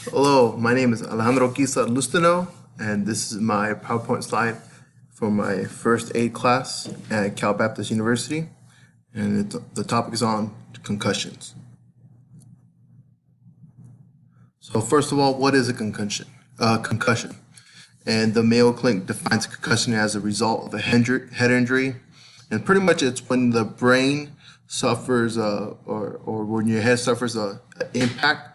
Hello, my name is Alejandro Quisa Lustino, and this is my PowerPoint slide for my first aid class at Cal Baptist University, and the topic is on concussions. So first of all, what is a concussion? Concussion. And the Mayo Clinic defines a concussion as a result of a head injury, and pretty much it's when the brain suffers or when your head suffers a impact,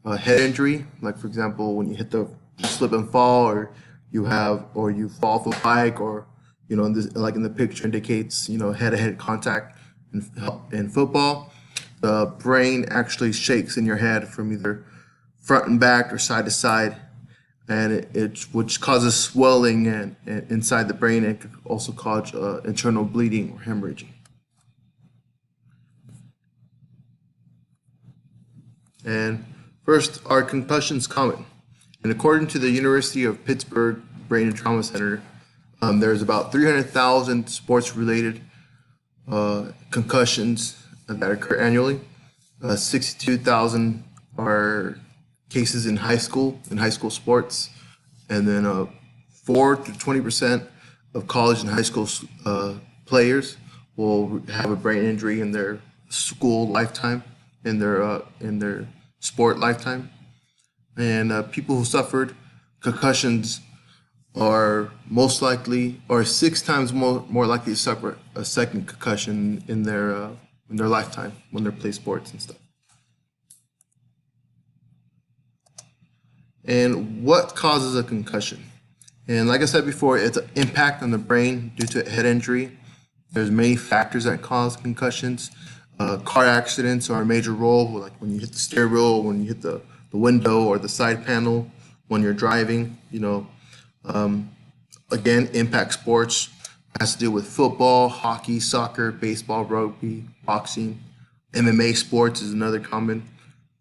a head injury. Like for example, when you hit the slip and fall, or you fall off a bike, or in this, like in the picture indicates, head-to-head contact in football. The brain actually shakes in your head from either front and back or side to side, and which causes swelling and inside the brain, and could also cause internal bleeding or hemorrhaging. And first, are concussions common? And according to the University of Pittsburgh Brain and Trauma Center, there's about 300,000 sports-related concussions that occur annually. 62,000 are cases in high school sports, and then 4 to 20% of college and high school players will have a brain injury in their school lifetime, in their sport lifetime. And people who suffered concussions are most likely, or 6 times more likely to suffer a second concussion in their lifetime when they play sports and stuff. And what causes a concussion? And like I said before, it's an impact on the brain due to a head injury. There's many factors that cause concussions. Car accidents are a major role, like when you hit the steering wheel, when you hit the window or the side panel, when you're driving. Again, impact sports has to do with football, hockey, soccer, baseball, rugby, boxing. MMA sports is another common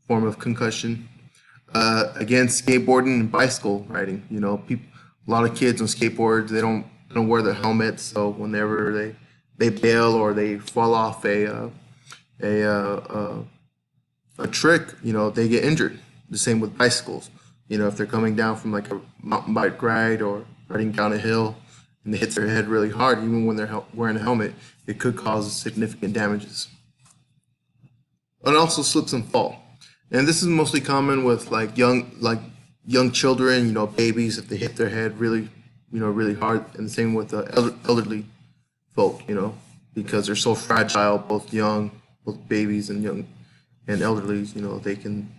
form of concussion. Again, skateboarding and bicycle riding. A lot of kids on skateboards, they don't wear their helmets, so whenever they bail or they fall off a trick, they get injured. The same with bicycles. If they're coming down from like a mountain bike ride or riding down a hill and they hit their head really hard, even when they're wearing a helmet, it could cause significant damages. And also slips and fall. And this is mostly common with young children, babies, if they hit their head really hard, and the same with elderly folk, because they're so fragile, both babies and young and elderly, they can,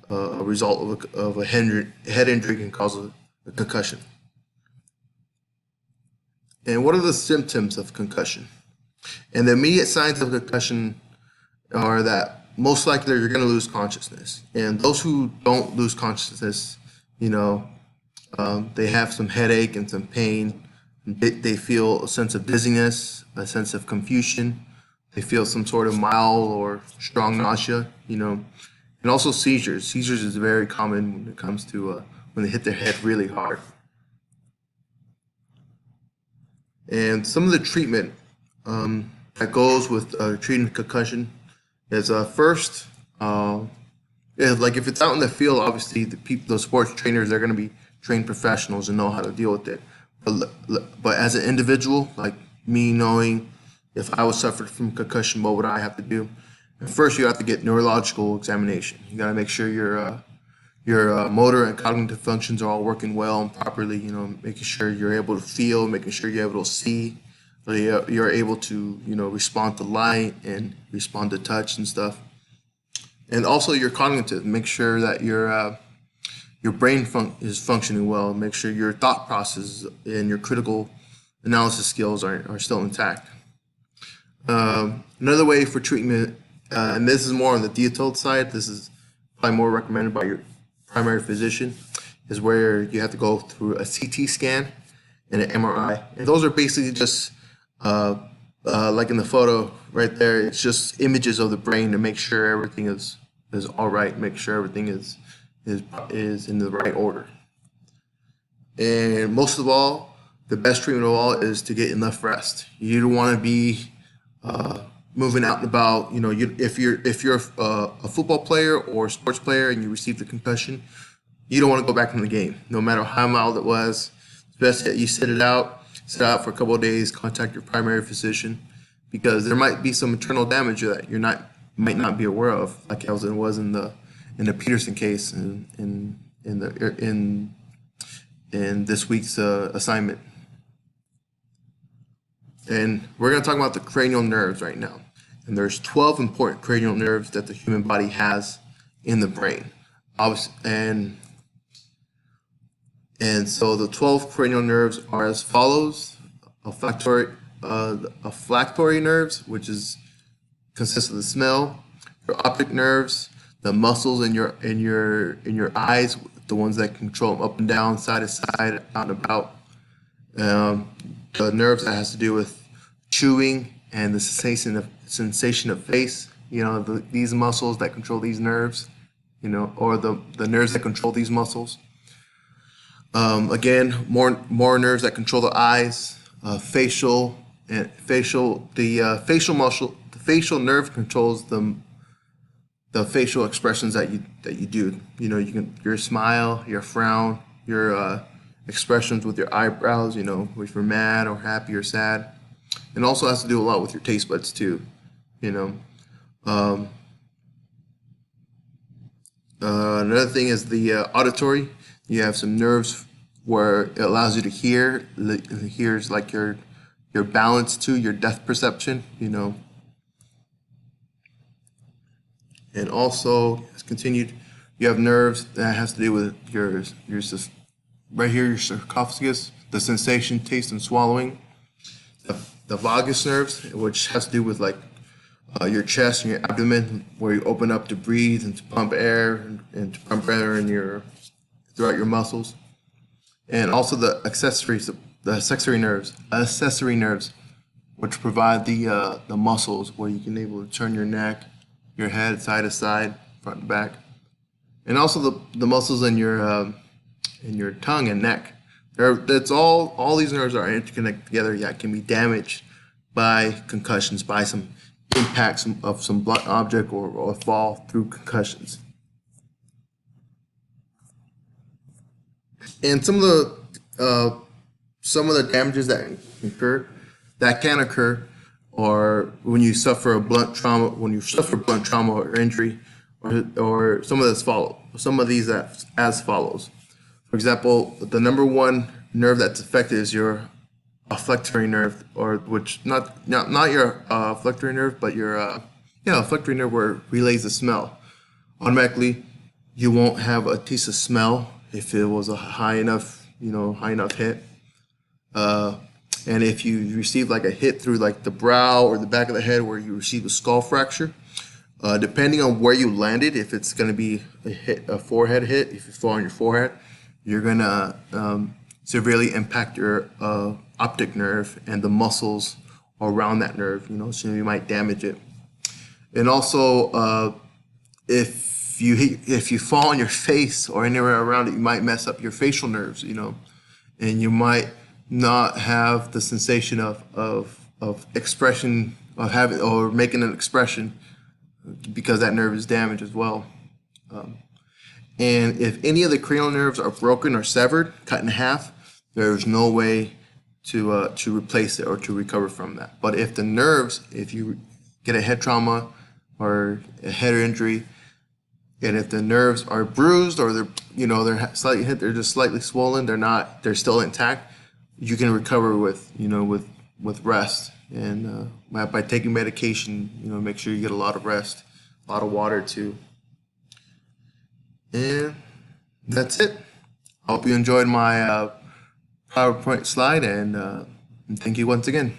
a result of a head injury can cause a concussion. And what are the symptoms of concussion? And the immediate signs of concussion are that most likely you're going to lose consciousness. And those who don't lose consciousness, they have some headache and some pain. They feel a sense of dizziness, a sense of confusion. They feel some sort of mild or strong nausea, and also seizures. Seizures is very common when it comes to when they hit their head really hard. And some of the treatment that goes with treating concussion is first, like if it's out in the field, obviously the sports trainers, they're going to be trained professionals and know how to deal with it. But as an individual, like me, knowing if I was suffered from concussion, what would I have to do? And first, you have to get neurological examination. You got to make sure your motor and cognitive functions are all working well and properly. Making sure you're able to feel, making sure you're able to see, you're able to respond to light and respond to touch and stuff. And also your cognitive, make sure that your brain is functioning well. Make sure your thought process and your critical analysis skills are still intact. Another way for treatment, and this is more on the detailed side, this is probably more recommended by your primary physician, is where you have to go through a CT scan and an MRI. And those are basically just like in the photo right there, it's just images of the brain to make sure everything is all right, make sure everything is in the right order. And most of all, the best treatment of all is to get enough rest. You don't want to be moving out and about. If you're a football player or a sports player and you received a concussion, you don't want to go back in the game, no matter how mild it was. It's best that you sit out for a couple of days, contact your primary physician, because there might be some internal damage that might not be aware of, like it was in the Peterson case in this week's assignment. And we're going to talk about the cranial nerves right now. And there's 12 important cranial nerves that the human body has in the brain. And so the 12 cranial nerves are as follows: olfactory nerves, which consists of the smell; your optic nerves, the muscles in your eyes, the ones that control them up and down, side to side, out and about. The nerves that has to do with chewing and the sensation of taste. These muscles that control these nerves, or the nerves that control these muscles. Again, more nerves that control the eyes, the facial muscle, the facial nerve controls the facial expressions that you do. Your smile, your frown, your expressions with your eyebrows. If you're mad or happy or sad, and also has to do a lot with your taste buds too. Another thing is the auditory. You have some nerves where it allows you to hear. Hears like your balance too, your depth perception. And also, as continued, you have nerves that has to do with your right here, your sarcophagus, the sensation, taste, and swallowing. The vagus nerves, which has to do with your chest and your abdomen, where you open up to breathe and to pump air and to pump air throughout your muscles. And also the accessory nerves, which provide the muscles where you can able to turn your neck, your head side to side, front and back, and also the muscles in your tongue and neck. That's all these nerves are interconnected together. Yeah, can be damaged by concussions, by some impacts of some blunt object or fall through concussions. And some of the damages that can occur or when you suffer blunt trauma or injury, or some of these as follows. For example, the number one nerve that's affected is your olfactory nerve, or which not your olfactory nerve, but your olfactory nerve, where it relays the smell. Automatically, you won't have a taste of smell if it was a high enough hit. And if you receive like a hit through like the brow or the back of the head where you receive a skull fracture, depending on where you landed, if it's going to be a forehead hit, if you fall on your forehead, you're going to severely impact your optic nerve and the muscles around that nerve, so you might damage it. And also, if you fall on your face or anywhere around it, you might mess up your facial nerves, and you might not have the sensation of expression, of having or making an expression, because that nerve is damaged as well. And if any of the cranial nerves are broken or severed, cut in half, there's no way to replace it or to recover from that. But if you get a head trauma or a head injury, and if the nerves are bruised or they're slightly hit, they're just slightly swollen, they're still intact, you can recover with rest and by taking medication. Make sure you get a lot of rest, a lot of water too. And that's it. I hope you enjoyed my PowerPoint slide, and thank you once again.